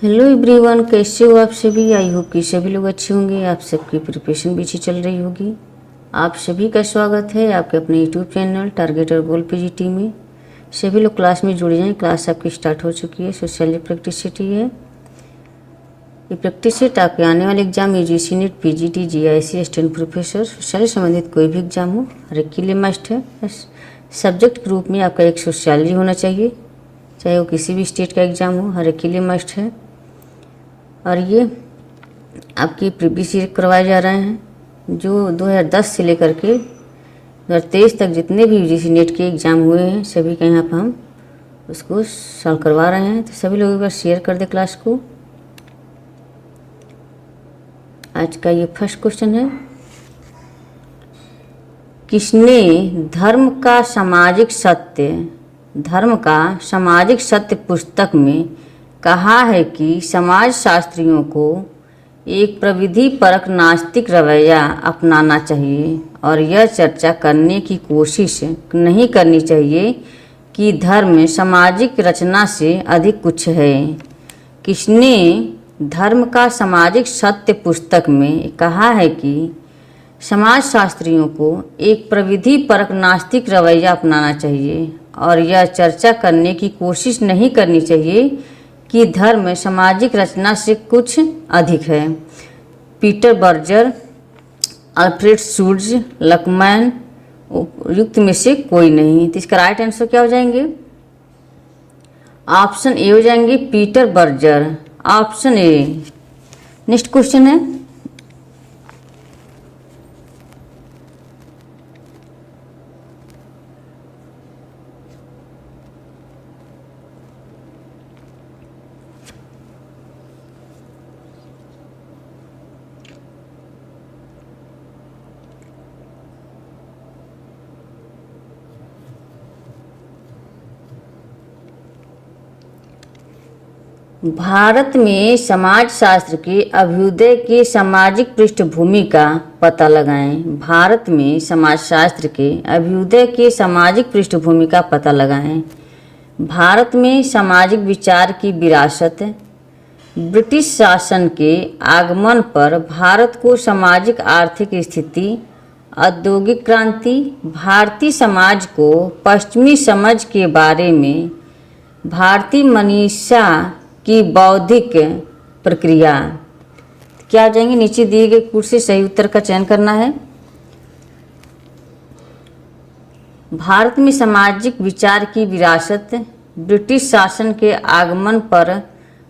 Hello everyone, कैसे हो आप सभी। आई होप कि सभी लोग अच्छे होंगे। आप सबकी प्रिपरेशन भी अच्छी चल रही होगी। आप सभी का स्वागत है आपके अपने यूट्यूब चैनल टारगेट और गोल पीजीटी में। सभी लोग क्लास में जुड़ जाएं। क्लास आपकी स्टार्ट हो चुकी है। सोशल प्रैक्टिस सेट है। ये प्रैक्टिस सेट आपके आने वाले exam UGC net, PGT, GIC, assistant professor, social संबंधित कोई भी एग्जाम हो हर एक के लिए मस्ट है। सब्जेक्ट ग्रुप में आपका एक सोशल होना चाहिए, चाहे वो किसी भी स्टेट का एग्जाम हो, हर एक के लिए मस्ट है। और ये आपकी प्रीवियस ईयर करवाए जा रहे हैं जो 2010 से लेकर के 2023 तक जितने भी यूजीसी नेट के एग्ज़ाम हुए हैं सभी का यहाँ पर हम उसको सॉल्व करवा रहे हैं। तो सभी लोग एक बार शेयर कर दे क्लास को। आज का ये फर्स्ट क्वेश्चन है, किसने धर्म का सामाजिक सत्य पुस्तक में कहा है कि समाजशास्त्रियों को एक प्रविधि परक नास्तिक रवैया अपनाना चाहिए और यह चर्चा करने की कोशिश नहीं करनी चाहिए कि धर्म सामाजिक रचना से अधिक कुछ है। किसने धर्म का सामाजिक सत्य पुस्तक में कहा है कि समाजशास्त्रियों को एक प्रविधि परक नास्तिक रवैया अपनाना चाहिए और यह चर्चा करने की कोशिश नहीं करनी चाहिए कि धर्म सामाजिक रचना से कुछ अधिक है। पीटर बर्जर, अल्फ्रेड शुल्ट्ज, लकमैन, उपयुक्त में से कोई नहीं। तो इसका राइट आंसर क्या हो जाएंगे? ऑप्शन ए हो जाएंगे, Peter Berger, option A. Next question है, भारत में समाजशास्त्र के अभ्युदय के सामाजिक पृष्ठभूमि का पता लगाएं। भारत में समाजशास्त्र के अभ्युदय के सामाजिक पृष्ठभूमि का पता लगाएं। भारत में सामाजिक विचार की विरासत, ब्रिटिश शासन के आगमन पर भारत को सामाजिक आर्थिक स्थिति, औद्योगिक क्रांति, भारतीय समाज को पश्चिमी समझ के बारे में भारतीय मनीषा की बौद्धिक प्रक्रिया। क्या हो जाएंगे? नीचे दिए गए कोड से सही उत्तर का चयन करना है। भारत में सामाजिक विचार की विरासत, ब्रिटिश शासन के आगमन पर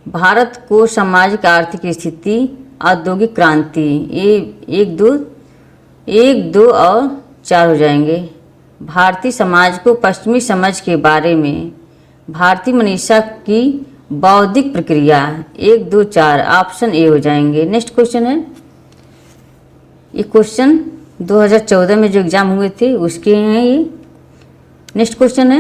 भारत को सामाजिक आर्थिक स्थिति, औद्योगिक क्रांति। ये एक दो और 4 हो जाएंगे। भारतीय समाज को पश्चिमी समझ के बारे में भारतीय मनीषा की बौद्धिक प्रक्रिया, 1, 2, 4, ऑप्शन ए हो जाएंगे। नेक्स्ट क्वेश्चन है, ये क्वेश्चन 2014 में जो एग्जाम हुए थे उसके हैं ये। नेक्स्ट क्वेश्चन है,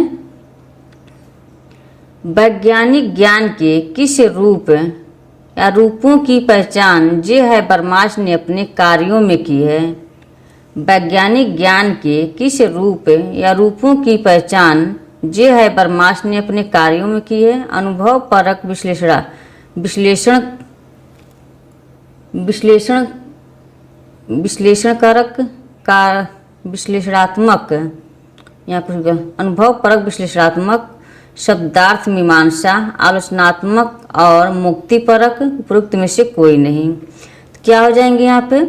वैज्ञानिक ज्ञान के किस रूप या रूपों की पहचान जे है बर्मास ने अपने कार्यों में की है? वैज्ञानिक ज्ञान के किस रूप या रूपों की पहचान जे है बर्मास ने अपने कार्यों में की है? अनुभव परक विश्लेषणात्मक या कुछ अनुभव परक विश्लेषणात्मक, शब्दार्थ मीमांसा, आलोचनात्मक और मुक्ति परक, उपरोक्त में से कोई नहीं। तो क्या हो जाएंगे यहाँ पे?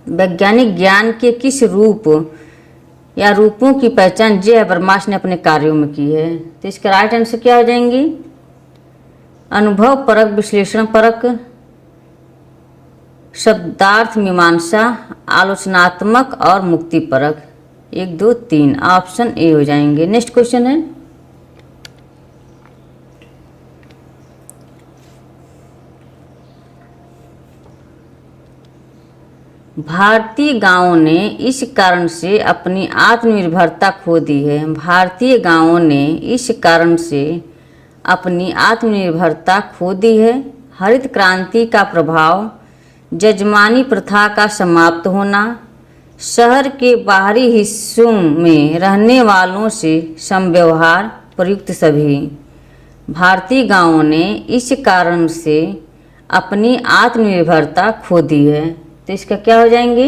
वैज्ञानिक ज्ञान के किस रूप या रूपों की पहचान जे है बर्मास ने अपने कार्यों में की है? तो इसका राइट आंसर क्या हो जाएंगे? अनुभव परक, विश्लेषण परक, शब्दार्थ मीमांसा, आलोचनात्मक और मुक्ति परक। 1, 2, 3, ऑप्शन ए हो जाएंगे। नेक्स्ट क्वेश्चन है, भारतीय गांवों ने इस कारण से अपनी आत्मनिर्भरता खो दी है। भारतीय गांवों ने इस कारण से अपनी आत्मनिर्भरता खो दी है। हरित क्रांति का प्रभाव, जजमानी प्रथा का समाप्त होना, शहर के बाहरी हिस्सों में रहने वालों से समव्यवहार, प्रयुक्त सभी। भारतीय गांवों ने इस कारण से अपनी आत्मनिर्भरता खो दी है। तो इसका क्या हो जाएंगे?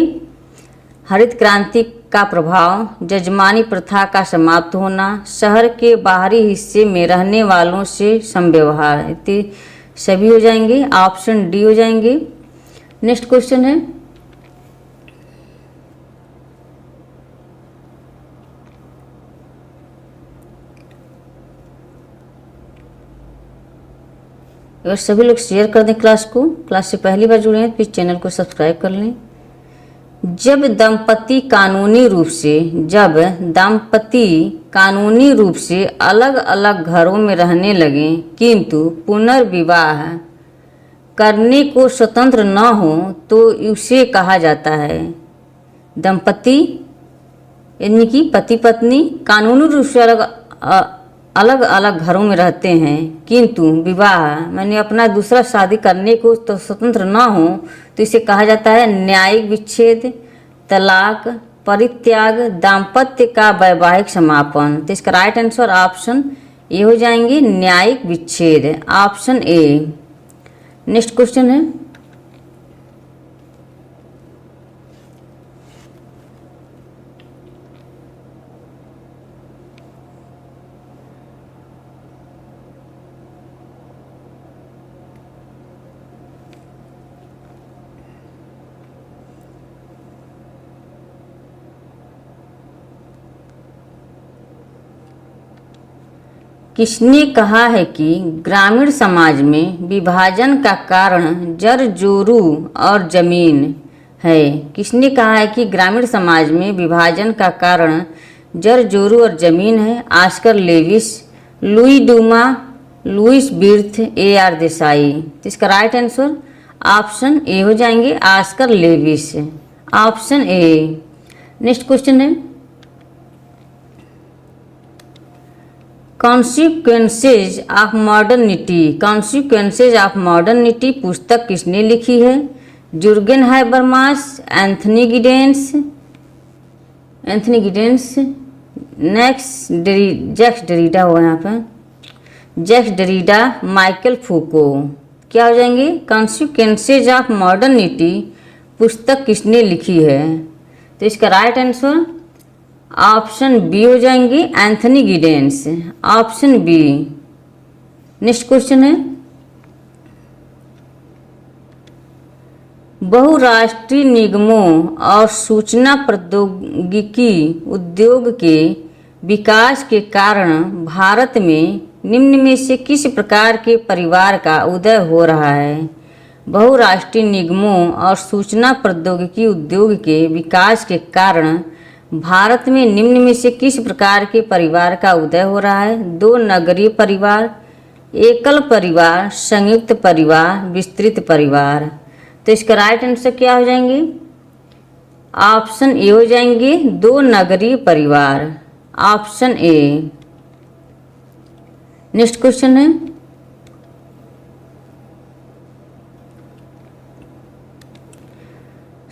हरित क्रांति का प्रभाव, जजमानी प्रथा का समाप्त होना, शहर के बाहरी हिस्से में रहने वालों से समव्यवहार, इतने सभी हो जाएंगे। ऑप्शन डी हो जाएंगे। नेक्स्ट क्वेश्चन है, अगर सभी लोग शेयर कर दें क्लास को, क्लास से पहली बार जुड़े हैं प्लीज चैनल को सब्सक्राइब कर लें। जब दंपति कानूनी रूप से अलग अलग घरों में रहने लगे किंतु पुनर्विवाह करने को स्वतंत्र न हो तो उसे कहा जाता है दंपति, यानी कि पति पत्नी कानूनी रूप से अलग अलग घरों में रहते हैं किंतु विवाह मैंने अपना दूसरा शादी करने को तो स्वतंत्र ना हो तो इसे कहा जाता है न्यायिक विच्छेद, तलाक, परित्याग, दाम्पत्य का वैवाहिक समापन। तो इसका राइट आंसर ऑप्शन ए हो जाएंगे, न्यायिक विच्छेद, ऑप्शन ए। नेक्स्ट क्वेश्चन है, किसने कहा है कि ग्रामीण समाज में विभाजन का कारण जर जोरू और जमीन है? किसने कहा है कि ग्रामीण समाज में विभाजन का कारण जर जोरू और जमीन है? Oscar Lewis, Louis Dumont, Louis Wirth, A R. Desai. तो इसका राइट आंसर ऑप्शन ए हो जाएंगे, Oscar Lewis, option A. Next question है, कॉन्सिक्वेंसेज ऑफ मॉडर्निटी पुस्तक किसने लिखी है? Jurgen Habermas, Anthony Giddens, Jacques Derrida हुआ यहाँ पर, जैक्स डेरिडा, माइकल फूको। क्या हो जाएंगे? कॉन्सिक्वेंसेज ऑफ मॉडर्निटी पुस्तक किसने लिखी है? तो इसका राइट आंसर ऑप्शन बी हो जाएंगे, Anthony Giddens, option B. Next question है, बहुराष्ट्रीय निगमों और सूचना प्रौद्योगिकी उद्योग के विकास के कारण भारत में निम्न में से किस प्रकार के परिवार का उदय हो रहा है? बहुराष्ट्रीय निगमों और सूचना प्रौद्योगिकी उद्योग के विकास के कारण भारत में निम्न में से किस प्रकार के परिवार का उदय हो रहा है? 2 नगरीय परिवार, एकल परिवार, संयुक्त परिवार, विस्तृत परिवार। तो इसका राइट आंसर क्या हो जाएंगे? ऑप्शन ए हो जाएंगे, 2 नगरीय परिवार, ऑप्शन ए। नेक्स्ट क्वेश्चन है,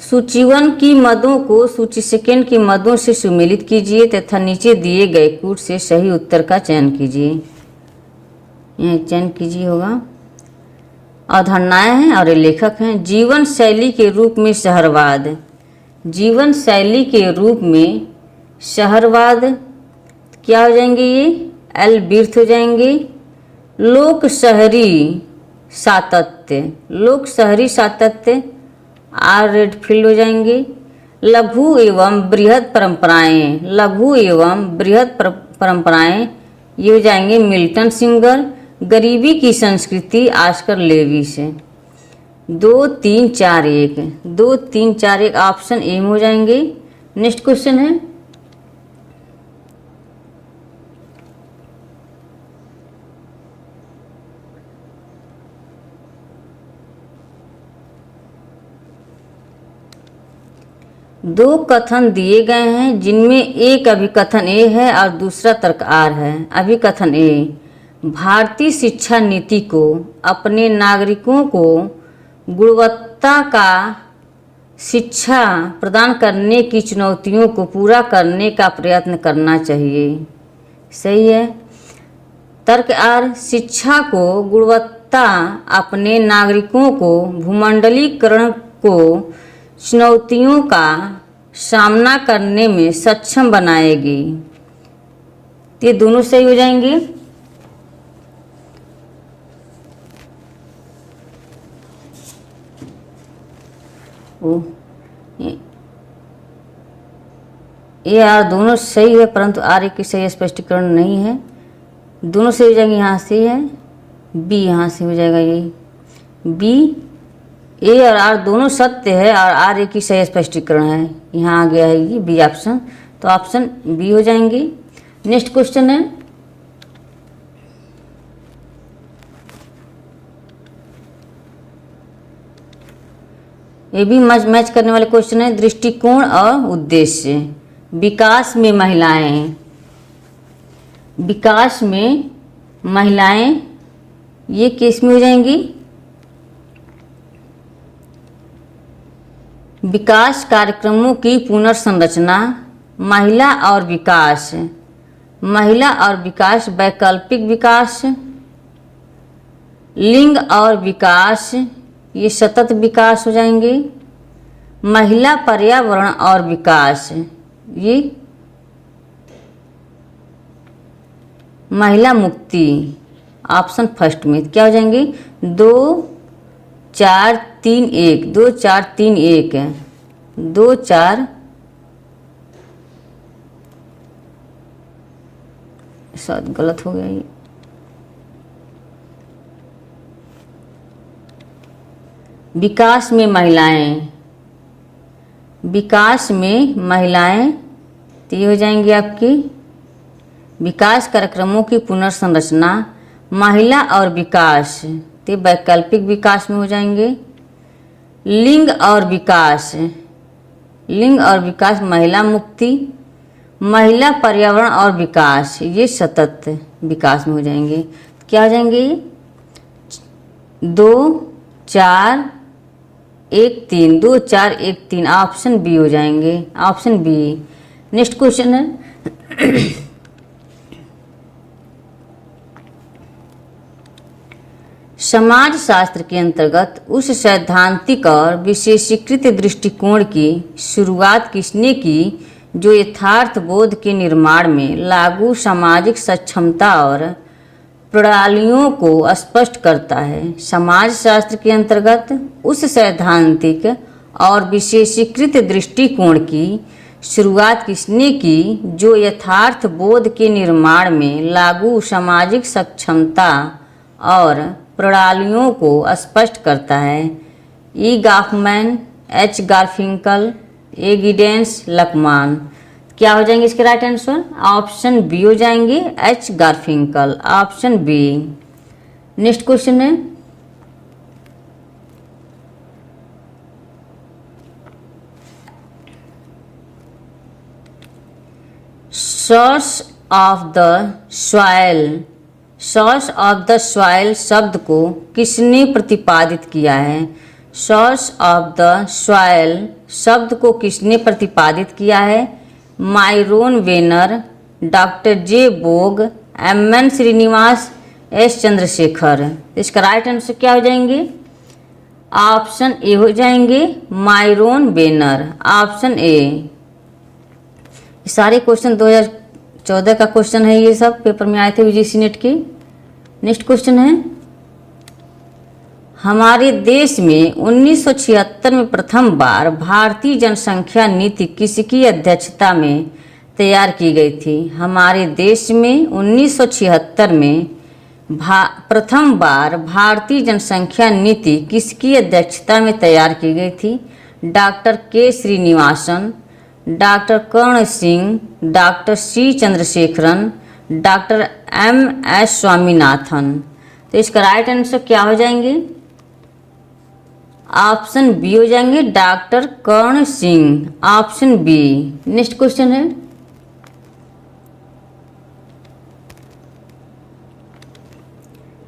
सूची 1 की मदों को सूची 2 की मदों से सुमेलित कीजिए तथा नीचे दिए गए कूट से सही उत्तर का चयन कीजिए। यह चयन कीजिए होगा। अवधारणाएं हैं और लेखक हैं। जीवन शैली के रूप में शहरवाद, जीवन शैली के रूप में शहरवाद क्या हो जाएंगे? ये एल बिर्थ हो जाएंगे। लोक शहरी सातत्य, लोक शहरी सातत्य, आर रेडफील्ड हो जाएंगे। लघु एवं बृहद परंपराएं, लघु एवं बृहद परंपराएं ये हो जाएंगे मिल्टन सिंगर। गरीबी की संस्कृति आस्कर लेविस। 2 3 4 1, 2 3 4 1 ऑप्शन ए में हो जाएंगे। नेक्स्ट क्वेश्चन है, दो कथन दिए गए हैं जिनमें एक अभिकथन ए है और दूसरा तर्क आर है। अभिकथन ए, भारतीय शिक्षा नीति को अपने नागरिकों को गुणवत्ता का शिक्षा प्रदान करने की चुनौतियों को पूरा करने का प्रयत्न करना चाहिए। सही है। तर्क आर, शिक्षा को गुणवत्ता अपने नागरिकों को भूमंडलीकरण को चुनौतियों का सामना करने में सक्षम बनाएगी। ये दोनों सही हो जाएंगे। ये यार दोनों सही है, परंतु आर की सही स्पष्टीकरण नहीं है। दोनों सही हो जाएंगे, यहाँ से है बी, यहाँ से हो जाएगा ये बी। ए और आर दोनों सत्य है और आर ए की सही स्पष्टीकरण है, यहाँ आ गया है ये बी ऑप्शन, तो ऑप्शन बी हो जाएंगे। नेक्स्ट क्वेश्चन है, ये भी मैच करने वाले क्वेश्चन है। दृष्टिकोण और उद्देश्य। विकास में महिलाएं, विकास में महिलाएं ये किस में हो जाएंगी? विकास कार्यक्रमों की पुनर्संरचना, महिला और विकास, महिला और विकास, वैकल्पिक विकास, लिंग और विकास ये सतत विकास हो जाएंगे। महिला पर्यावरण और विकास ये महिला मुक्ति, ऑप्शन फर्स्ट में क्या हो जाएंगे? 2 4 3 1, 2 4 3 1, 2 4 शायद गलत हो गया ये। विकास में महिलाएं, विकास में महिलाएं तो ये हो जाएंगी आपकी विकास कार्यक्रमों की पुनर्संरचना, महिला और विकास तो वैकल्पिक विकास में हो जाएंगे। लिंग और विकास, लिंग और विकास महिला मुक्ति, महिला पर्यावरण और विकास ये सतत विकास में हो जाएंगे। क्या हो जाएंगे? 2 4 1 3, 2 4 1 3, ऑप्शन बी हो जाएंगे, ऑप्शन बी। नेक्स्ट क्वेश्चन है समाज शास्त्र के अंतर्गत उस सैद्धांतिक और विशेषीकृत दृष्टिकोण की शुरुआत किसने की जो यथार्थ बोध के निर्माण में लागू सामाजिक सक्षमता और प्रणालियों को स्पष्ट करता है। समाज शास्त्र के अंतर्गत उस सैद्धांतिक और विशेषीकृत दृष्टिकोण की शुरुआत किसने की जो यथार्थ बोध के निर्माण में लागू सामाजिक सक्षमता और प्रणालियों को स्पष्ट करता है? ई गॉफमैन, एच गार्फिंकल, ए गिडेंस, लकमान। क्या हो जाएंगे इसके राइट आंसर? ऑप्शन बी हो जाएंगे, H Garfinkel, option B. Next question है source of the soil, source of the soil शब्द को किसने प्रतिपादित किया है? सोर्स ऑफ द सॉइल शब्द को किसने प्रतिपादित किया है? माइरोन वेनर, डॉक्टर जे बोग, एम.एन. श्रीनिवास, एस. चंद्रशेखर। इसका राइट आंसर क्या हो जाएंगे? ऑप्शन ए हो जाएंगे, माइरोन वेनर, ऑप्शन ए। सारे क्वेश्चन 2014 का क्वेश्चन है, ये सब पेपर में आए थे यूजीसी नेट के। नेक्स्ट क्वेश्चन है हमारे देश में 1976 में प्रथम बार भारतीय जनसंख्या नीति किसकी अध्यक्षता में तैयार की गई थी? हमारे देश में 1976 में प्रथम बार भारतीय जनसंख्या नीति किसकी अध्यक्षता में तैयार की गई थी? Doctor K Srinivasan, doctor Karan Singh, doctor C Chandrasekaran, doctor M S. Swaminathan. तो इसका राइट आंसर क्या हो जाएंगे? ऑप्शन बी हो जाएंगे, doctor Karan Singh, option B. Next question है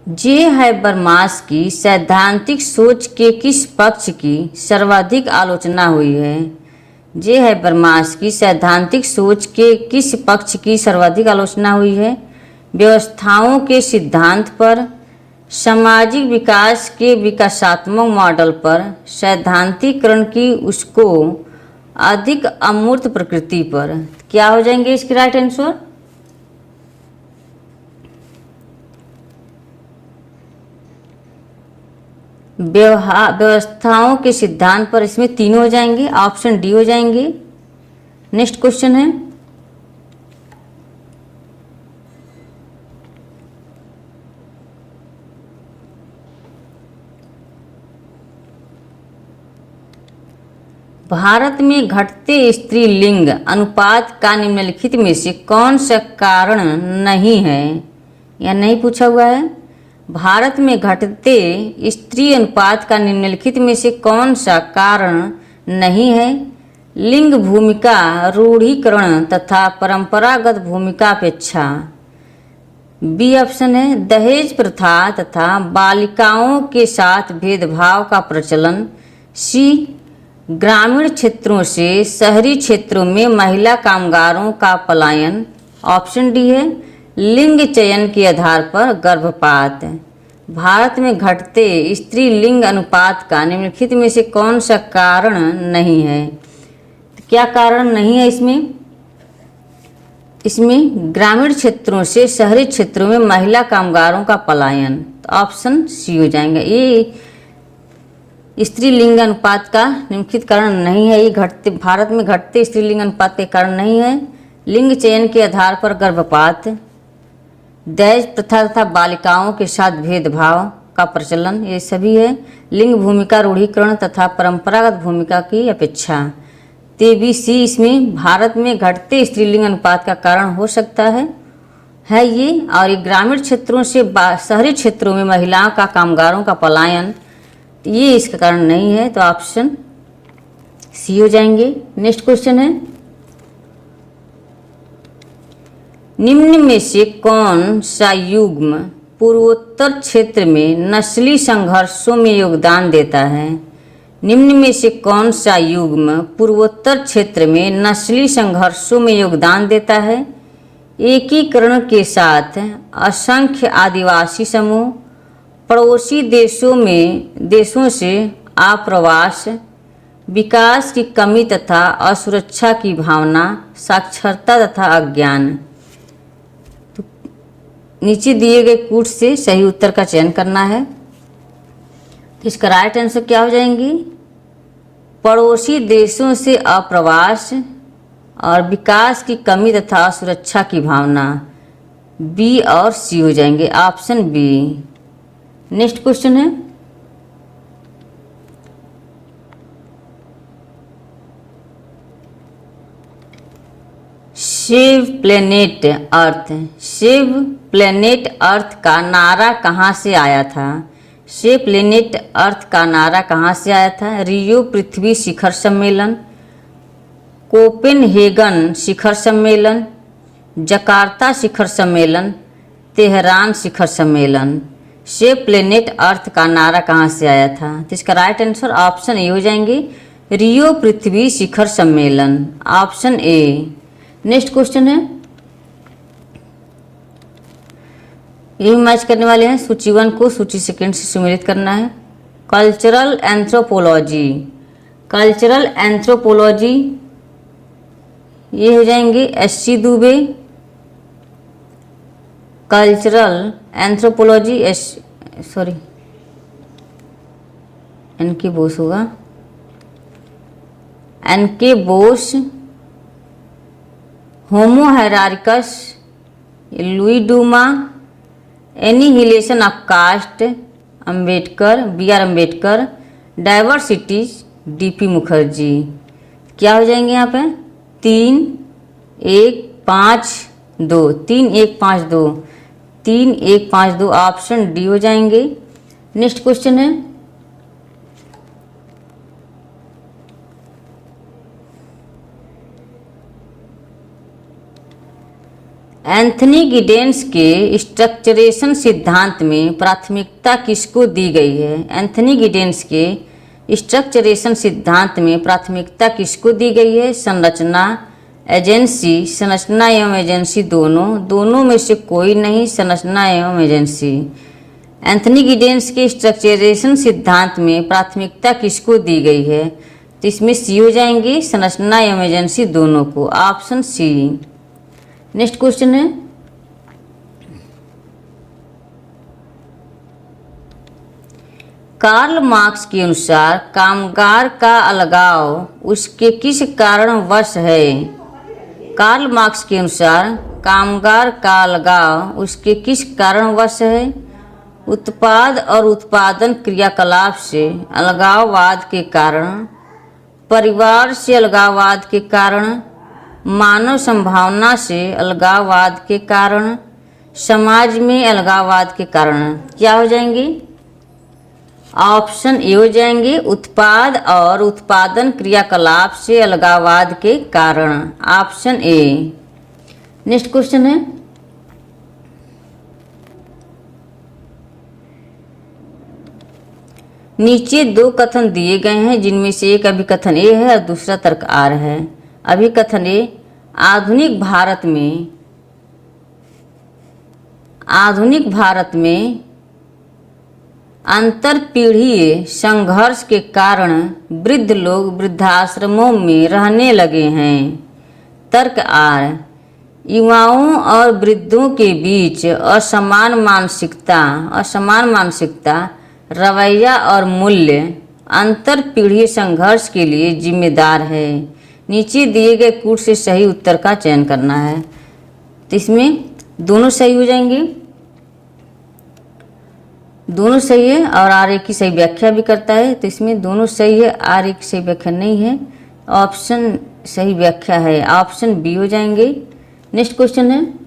जे हैबरमास की सैद्धांतिक सोच के किस पक्ष की सर्वाधिक आलोचना हुई है? जे हैबरमास की सैद्धांतिक सोच के किस पक्ष की सर्वाधिक आलोचना हुई है? व्यवस्थाओं के सिद्धांत पर, सामाजिक विकास के विकासात्मक मॉडल पर, सैद्धांतिकरण की उसको अधिक अमूर्त प्रकृति पर। क्या हो जाएंगे इसके राइट आंसर? व्यवस्थाओं के सिद्धांत पर, इसमें तीनों हो जाएंगे, ऑप्शन डी हो जाएंगे। नेक्स्ट क्वेश्चन है, भारत में घटते स्त्रीलिंग अनुपात का निम्नलिखित में से कौन सा कारण नहीं है? या नहीं पूछा हुआ है। भारत में घटते स्त्री अनुपात का निम्नलिखित में से कौन सा कारण नहीं है? लिंग भूमिका रूढ़ीकरण तथा परंपरागत भूमिका अपेक्षा। बी ऑप्शन है दहेज प्रथा तथा बालिकाओं के साथ भेदभाव का प्रचलन। सी ग्रामीण क्षेत्रों से शहरी क्षेत्रों में महिला कामगारों का पलायन। ऑप्शन डी है लिंग चयन के आधार पर गर्भपात। भारत में घटते स्त्री लिंग अनुपात का निम्नलिखित में से कौन सा कारण नहीं है? तो क्या कारण नहीं है इसमें? इसमें ग्रामीण क्षेत्रों से शहरी क्षेत्रों में महिला कामगारों का पलायन। तो ऑप्शन सी हो जाएंगे। ये स्त्री लिंग अनुपात का निम्नलिखित कारण नहीं है। ये घटते भारत में घटते स्त्री लिंग अनुपात के कारण नहीं है। लिंग चयन के आधार पर गर्भपात, दहेज प्रथा तथा बालिकाओं के साथ भेदभाव का प्रचलन, ये सभी है। लिंग भूमिका रूढ़ीकरण तथा परंपरागत भूमिका की अपेक्षा। तेबी सी इसमें भारत में घटते स्त्रीलिंग अनुपात का कारण हो सकता है ये। और ये ग्रामीण क्षेत्रों से शहरी क्षेत्रों में महिलाओं का कामगारों का पलायन, ये इसका कारण नहीं है। तो ऑप्शन सी हो जाएंगे। नेक्स्ट क्वेश्चन है, निम्न में से कौन सा युग्म पूर्वोत्तर क्षेत्र में नस्ली संघर्षों में योगदान देता है? निम्न में से कौन सा युग्म पूर्वोत्तर क्षेत्र में नस्ली संघर्षों में योगदान देता है? एकीकरण के साथ असंख्य आदिवासी समूह, पड़ोसी देशों से आप्रवास, विकास की कमी तथा असुरक्षा की भावना, साक्षरता तथा अज्ञान। तो नीचे दिए गए कूट से सही उत्तर का चयन करना है। तो इसका राइट आंसर क्या हो जाएंगी? पड़ोसी देशों से अप्रवास और विकास की कमी तथा सुरक्षा की भावना। बी और सी हो जाएंगे, ऑप्शन बी। नेक्स्ट क्वेश्चन है, save planet earth. Save planet earth का नारा कहाँ से आया था? सेव प्लेनेट अर्थ का नारा कहाँ से आया था? रियो पृथ्वी शिखर सम्मेलन, कोपेनहेगन शिखर सम्मेलन, जकार्ता शिखर सम्मेलन, तेहरान शिखर सम्मेलन। सेव प्लेनेट अर्थ का नारा कहाँ से आया था? तो इसका राइट आंसर ऑप्शन ए हो जाएंगे, रियो पृथ्वी शिखर सम्मेलन, ऑप्शन ए। नेक्स्ट क्वेश्चन है, ये मैच करने वाले हैं। सूची 1 को सूची 2 से सम्मिलित करना है। Cultural anthropology. कल्चरल एंथ्रोपोलॉजी ये हो जाएंगे S C. Dube. Cultural anthropology N K. Bose होगा, N K. Bose. Homo hierarchicus, Louis Dumont. Annihilation of caste, Ambedkar, B R. Ambedkar. Diversities, D P. Mukherjee. क्या हो जाएंगे यहाँ पे? 3, 1, 5, 2। 3, 1, 5, 2। 3, 1, 5, 2 ऑप्शन डी हो जाएंगे। नेक्स्ट क्वेश्चन है, एंथनी गिडेंस के स्ट्रक्चरेशन सिद्धांत में प्राथमिकता किसको दी गई है? एंथनी गिडेंस के स्ट्रक्चरेशन सिद्धांत में प्राथमिकता किसको दी गई है? संरचना, एजेंसी, संरचना एवं एजेंसी दोनों में से कोई नहीं, संरचना एवं एजेंसी। एंथनी गिडेंस के स्ट्रक्चरेशन सिद्धांत में प्राथमिकता किसको दी गई है? तो इसमें सी हो जाएंगी, संरचना एवं एजेंसी दोनों को, ऑप्शन सी। नेक्स्ट क्वेश्चन है, कार्ल मार्क्स के अनुसार कामगार का अलगाव उसके किस कारणवश है? कार्ल मार्क्स के अनुसार कामगार का अलगाव उसके किस कारणवश है? उत्पाद और उत्पादन क्रियाकलाप से अलगाववाद के कारण, परिवार से अलगाववाद के कारण, मानव संभावना से अलगाववाद के कारण, समाज में अलगाववाद के कारण। क्या हो जाएंगे? ऑप्शन ए हो जाएंगे, उत्पाद और उत्पादन क्रियाकलाप से अलगाववाद के कारण, ऑप्शन ए। नेक्स्ट क्वेश्चन है, नीचे दो कथन दिए गए हैं जिनमें से एक अभिकथन ए है और दूसरा तर्क आर है। अभिकथन ए, आधुनिक भारत में अंतरपीढ़ीय संघर्ष के कारण वृद्ध लोग वृद्धाश्रमों में रहने लगे हैं। तर्क आर, युवाओं और वृद्धों के बीच असमान मानसिकता, रवैया और मूल्य अंतरपीढ़ीय संघर्ष के लिए जिम्मेदार है। नीचे दिए गए कूट से सही उत्तर का चयन करना है। तो इसमें दोनों सही हो जाएंगे, दोनों सही है और आर ए की सही व्याख्या भी करता है। तो इसमें दोनों सही है, आर ए की सही व्याख्या नहीं है, ऑप्शन सही व्याख्या है, ऑप्शन बी हो जाएंगे। नेक्स्ट क्वेश्चन है,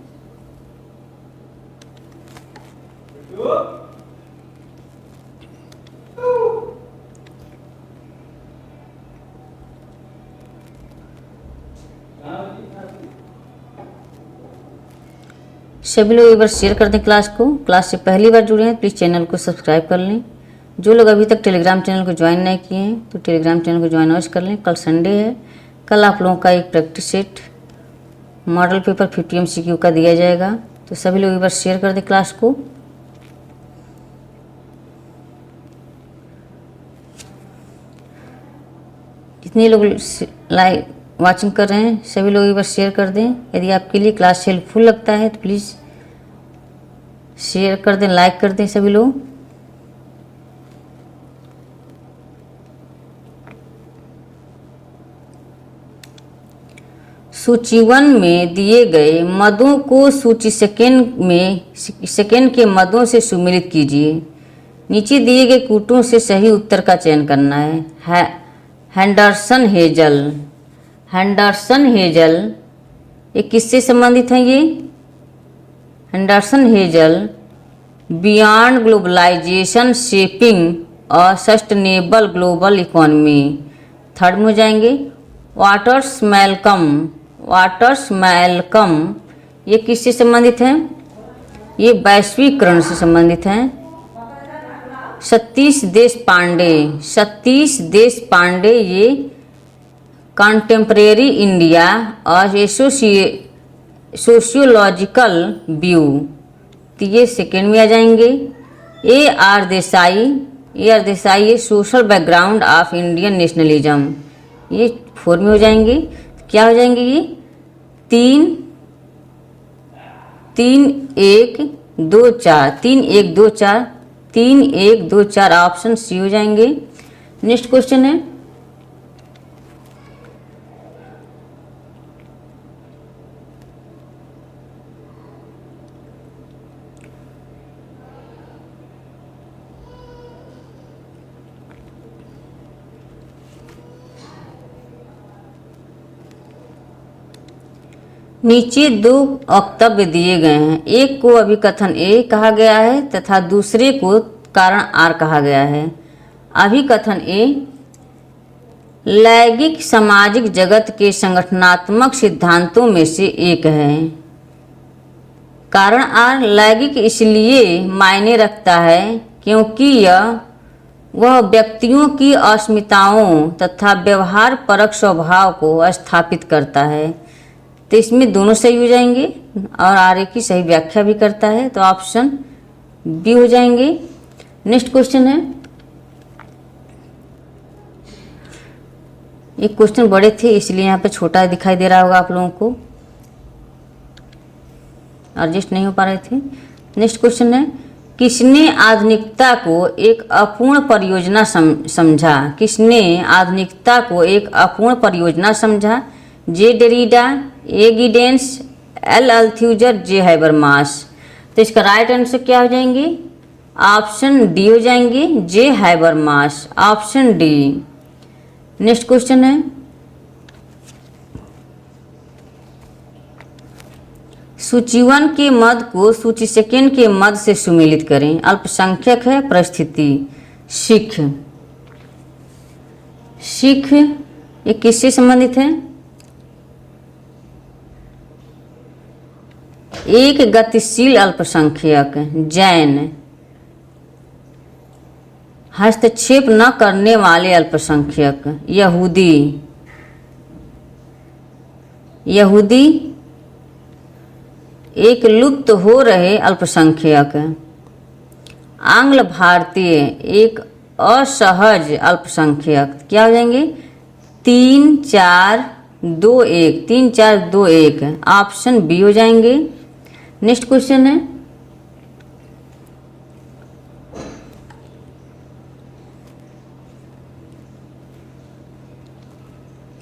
सभी लोग एक बार शेयर कर दें क्लास को। क्लास से पहली बार जुड़े हैं प्लीज़ चैनल को सब्सक्राइब कर लें। जो लोग अभी तक टेलीग्राम चैनल को ज्वाइन नहीं किए हैं तो टेलीग्राम चैनल को ज्वाइन अवश्य कर लें। कल संडे है, कल आप लोगों का एक practice set model paper 50 MCQ का दिया जाएगा। तो सभी लोग एक बार शेयर कर दें क्लास को। जितने लोग लाइव वाचिंग कर रहे हैं सभी लोग एक बार शेयर कर दें। यदि आपके लिए क्लास हेल्पफुल लगता है तो प्लीज़ शेयर कर दें, लाइक कर दें सभी लोग। सूची 1 में दिए गए मदों को सूची सेकेंड के मदों से सुमेलित कीजिए। नीचे दिए गए कूटों से सही उत्तर का चयन करना है। हेंडरसन हेजल ये किससे संबंधित हैं? ये Henderson Hazel beyond globalisation shaping और सस्टेनेबल ग्लोबल इकोनॉमी, थर्ड में हो जाएंगे। वाटर्स मैलकम ये किससे संबंधित हैं? ये वैश्वीकरण से संबंधित हैं। सतीश देशपांडे ये कंटेम्प्रेरी इंडिया और सोशियोलॉजिकल व्यू, तो ये सेकेंड में आ जाएंगे। ए आर देसाई ये social background of Indian nationalism, ये 4 में हो जाएंगे। क्या हो जाएंगे? ये 3 1 2 4 ऑप्शन सी हो जाएंगे। नेक्स्ट क्वेश्चन है, नीचे 2 वक्तव्य दिए गए हैं। एक को अभिकथन ए कहा गया है तथा दूसरे को कारण आर कहा गया है। अभिकथन ए लैंगिक सामाजिक जगत के संगठनात्मक सिद्धांतों में से एक है। कारण आर लैंगिक इसलिए मायने रखता है क्योंकि वह व्यक्तियों की अस्मिताओं तथा व्यवहार परक स्वभाव को स्थापित करता है। तो इसमें दोनों सही हो जाएंगे और आर ए की सही व्याख्या भी करता है, तो ऑप्शन बी हो जाएंगे। नेक्स्ट क्वेश्चन है, ये क्वेश्चन बड़े थे इसलिए यहाँ पे छोटा दिखाई दे रहा होगा आप लोगों को, एडजस्ट नहीं हो पा रहे थे। नेक्स्ट क्वेश्चन है, किसने आधुनिकता को एक अपूर्ण परियोजना समझा? किसने आधुनिकता को एक अपूर्ण परियोजना समझा? जे डेरिडा, ए गिडेंस, एल अल्थ्यूजर, जे हैबरमास। तो इसका राइट आंसर क्या हो जाएंगे? ऑप्शन डी हो जाएंगे, J Habermas, option D. Next question है, सूची 1 के मद को सूची 2 के मद से सुमेलित करें। अल्पसंख्यक है, परिस्थिति, सिख। सिख ये किससे संबंधित है? एक गतिशील अल्पसंख्यक, जैन, हस्तक्षेप न करने वाले अल्पसंख्यक, यहूदी। यहूदी एक लुप्त हो रहे अल्पसंख्यक। आंग्ल भारतीय एक असहज अल्पसंख्यक। क्या हो जाएंगे? 3 4 2 1, 3 4 2 1, ऑप्शन बी हो जाएंगे। नेक्स्ट क्वेश्चन है,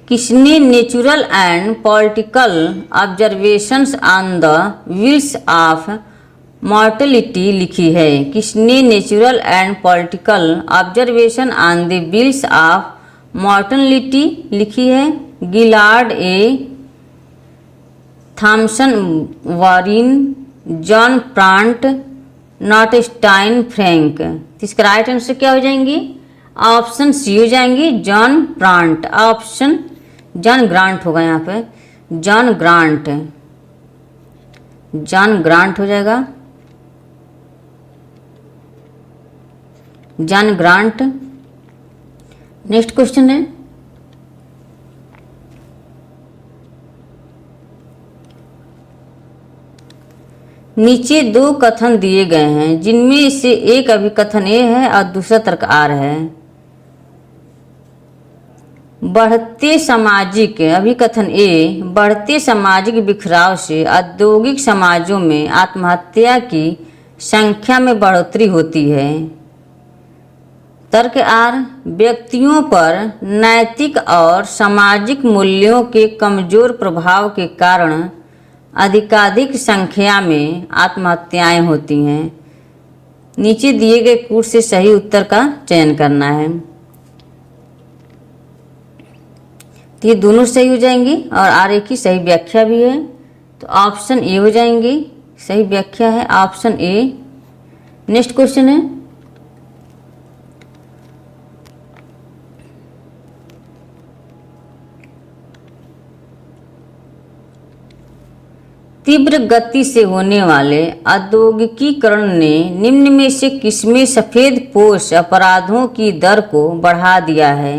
किसने natural and political observations on the wills of mortality लिखी है? किसने natural and political observation on the wills of mortality लिखी है? Gillard A, Thomson Warren, John Prant, Notestein Frank. इसका राइट आंसर क्या हो जाएंगे? ऑप्शन सी हो जाएंगे, John Prant, option John Graunt होगा यहाँ पे, जॉन ग्रांट, जॉन ग्रांट हो जाएगा, जॉन ग्रांट। नेक्स्ट क्वेश्चन है, नीचे 2 कथन दिए गए हैं जिनमें से एक अभिकथन ए है और दूसरा तर्क आर है। बढ़ते सामाजिक, अभिकथन ए, बढ़ते सामाजिक बिखराव से औद्योगिक समाजों में आत्महत्या की संख्या में बढ़ोतरी होती है। तर्क आर, व्यक्तियों पर नैतिक और सामाजिक मूल्यों के कमजोर प्रभाव के कारण अधिकाधिक संख्या में आत्महत्याएं होती हैं। नीचे दिए गए कूट से सही उत्तर का चयन करना है। तो ये दोनों सही हो जाएंगे और आर ए की सही व्याख्या भी है, तो ऑप्शन ए हो जाएंगे, सही व्याख्या है ऑप्शन ए। नेक्स्ट क्वेश्चन है, तीव्र गति से होने वाले औद्योगिकीकरण ने निम्न में से किसमें सफेदपोश अपराधों की दर को बढ़ा दिया है?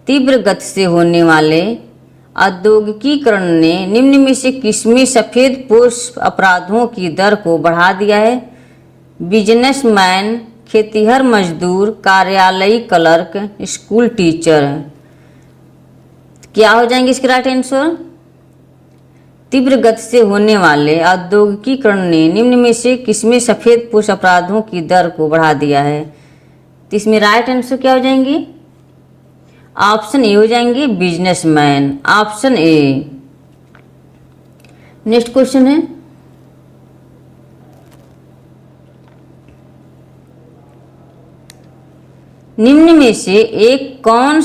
तीव्र गति से होने वाले औद्योगिकीकरण ने निम्न में से किसमें सफेदपोश अपराधों की दर को बढ़ा दिया है? बिजनेसमैन, खेतिहर मजदूर, कार्यालयी क्लर्क, स्कूल टीचर। क्या हो जाएंगे इसके राइट आंसर? तीव्र गति से होने वाले औद्योगिकीकरण ने निम्न में से किसमें सफेदपोश अपराधों की दर को बढ़ा दिया है? तो इसमें राइट आंसर क्या हो जाएंगे? ऑप्शन ए हो जाएंगे, businessman, option A. Next question है, निम्न में से एक कौन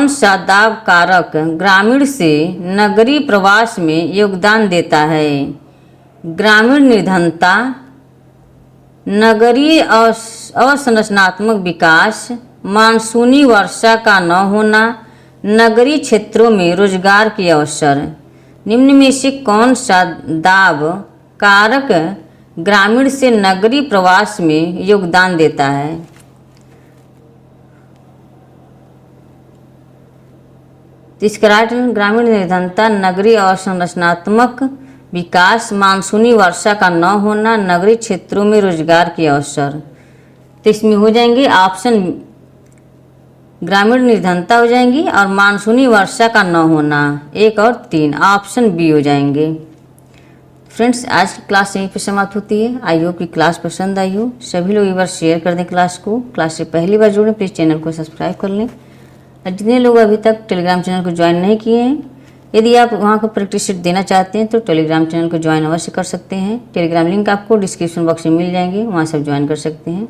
सा दाब कारक ग्रामीण से नगरीय प्रवास में योगदान देता है? ग्रामीण निर्धनता, नगरीय अवसंरचनात्मक विकास, मानसूनी वर्षा का न होना, नगरीय क्षेत्रों में रोजगार के अवसर। निम्न में से कौन सा दाब कारक ग्रामीण से नगरीय प्रवास में योगदान देता है? इसका राइट ग्रामीण निर्धनता, नगरीय और संरचनात्मक विकास, मानसूनी वर्षा का न होना, नगरीय क्षेत्रों में रोजगार के अवसर। तो इसमें हो जाएंगे ऑप्शन ग्रामीण निर्धनता हो जाएंगी और मानसूनी वर्षा का न होना, 1 और 3 ऑप्शन बी हो जाएंगे। फ्रेंड्स, आज की क्लास यहीं पे समाप्त होती है। आई होप कि क्लास पसंद आई हो। सभी लोग एक बार शेयर कर दें क्लास को। क्लास से पहली बार जुड़ें प्लीज़ चैनल को सब्सक्राइब कर लें। और जितने लोग अभी तक टेलीग्राम चैनल को ज्वाइन नहीं किए हैं, यदि आप वहाँ को प्रैक्टिस सेट देना चाहते हैं तो टेलीग्राम चैनल को ज्वाइन अवश्य कर सकते हैं। टेलीग्राम लिंक आपको डिस्क्रिप्शन बॉक्स में मिल जाएंगे, वहाँ से आप ज्वाइन कर सकते हैं।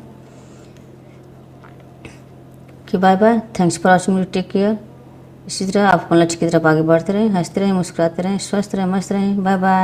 Okay, bye bye, thanks for watching, take care. इसी तरह आप अपने लक्ष्य की तरफ आगे बढ़ते रहें, हंसते रहें, मुस्कुराते रहें, स्वस्थ रहें, मस्त रहें। Bye bye.